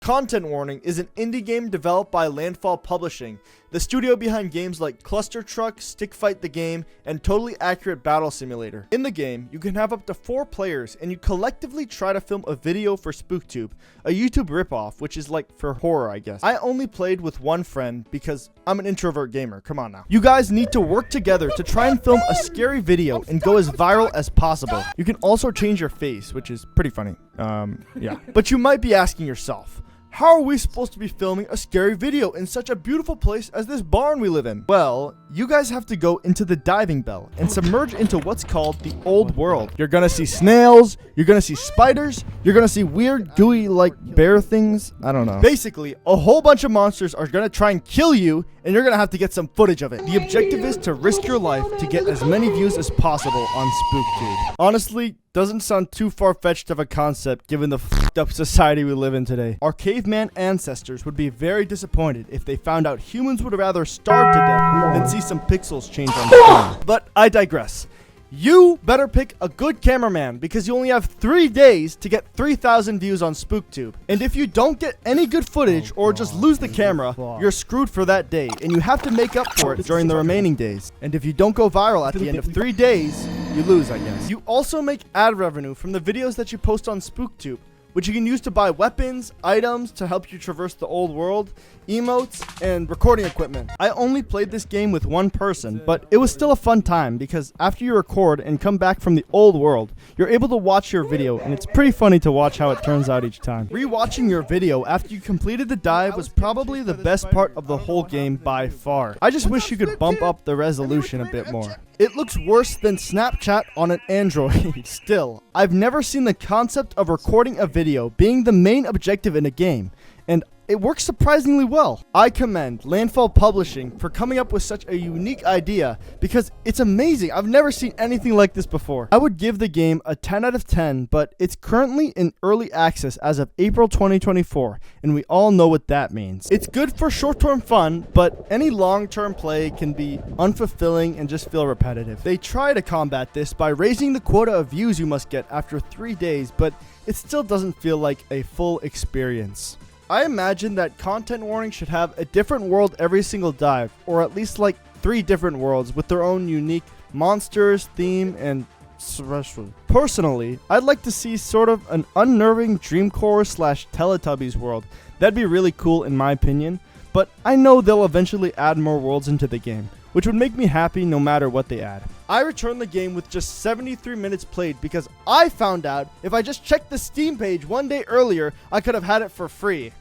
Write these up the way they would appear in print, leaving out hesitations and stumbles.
Content Warning is an indie game developed by Landfall Publishing, the studio behind games like Cluster Truck, Stick Fight the Game, and Totally Accurate Battle Simulator. In the game, you can have up to 4 players, and you collectively try to film a video for SpookTube, a YouTube ripoff, which is like for horror, I guess. I only played with one friend because I'm an introvert gamer, come on now. You guys need to work together to try and film a scary video and go as viral as possible. You can also change your face, which is pretty funny. Yeah. But you might be asking yourself, how are we supposed to be filming a scary video in such a beautiful place as this barn we live in? Well, you guys have to go into the diving bell and submerge into what's called the old world. You're gonna see snails, you're gonna see spiders, you're gonna see weird gooey like bear things. I don't know. Basically, a whole bunch of monsters are gonna try and kill you, and you're gonna have to get some footage of it. The objective is to risk your life to get as many views as possible on SpookTube. Honestly, doesn't sound too far-fetched of a concept given the f***ed up society we live in today. Our caveman ancestors would be very disappointed if they found out humans would rather starve to death than see some pixels change on the screen. But I digress. You better pick a good cameraman because you only have 3 days to get 3,000 views on SpookTube. And if you don't get any good footage or just lose the camera, you're screwed for that day, and you have to make up for it during the remaining days. And if you don't go viral at the end of 3 days, you lose, I guess. You also make ad revenue from the videos that you post on SpookTube, which you can use to buy weapons, items to help you traverse the old world, emotes, and recording equipment. I only played this game with one person, but it was still a fun time because after you record and come back from the old world, you're able to watch your video, and it's pretty funny to watch how it turns out each time. Rewatching your video after you completed the dive was probably the best part of the whole game by far. I just wish you could bump up the resolution a bit more. It looks worse than Snapchat on an Android. Still, I've never seen the concept of recording a video being the main objective in a game, and it works surprisingly well. I commend Landfall Publishing for coming up with such a unique idea because it's amazing. I've never seen anything like this before. I would give the game a 10 out of 10, but it's currently in early access as of April 2024, and we all know what that means. It's good for short-term fun, but any long-term play can be unfulfilling and just feel repetitive. They try to combat this by raising the quota of views you must get after 3 days, but it still doesn't feel like a full experience. I imagine that Content Warning should have a different world every single dive, or at least like 3 different worlds with their own unique monsters, theme, and special. Personally, I'd like to see sort of an unnerving Dreamcore / Teletubbies world. That'd be really cool in my opinion, but I know they'll eventually add more worlds into the game, which would make me happy no matter what they add. I returned the game with just 73 minutes played because I found out if I just checked the Steam page 1 day earlier, I could have had it for free.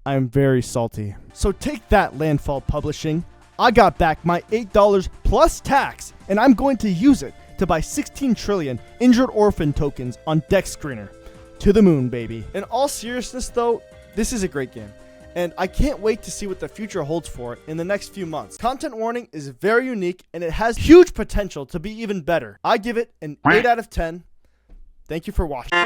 I'm very salty. So take that, Landfall Publishing. I got back my $8 plus tax, and I'm going to use it to buy 16 trillion Injured Orphan tokens on Dex Screener. To the moon, baby. In all seriousness though, this is a great game, and I can't wait to see what the future holds for it in the next few months. Content Warning is very unique, and it has huge potential to be even better. I give it an 8 out of 10. Thank you for watching.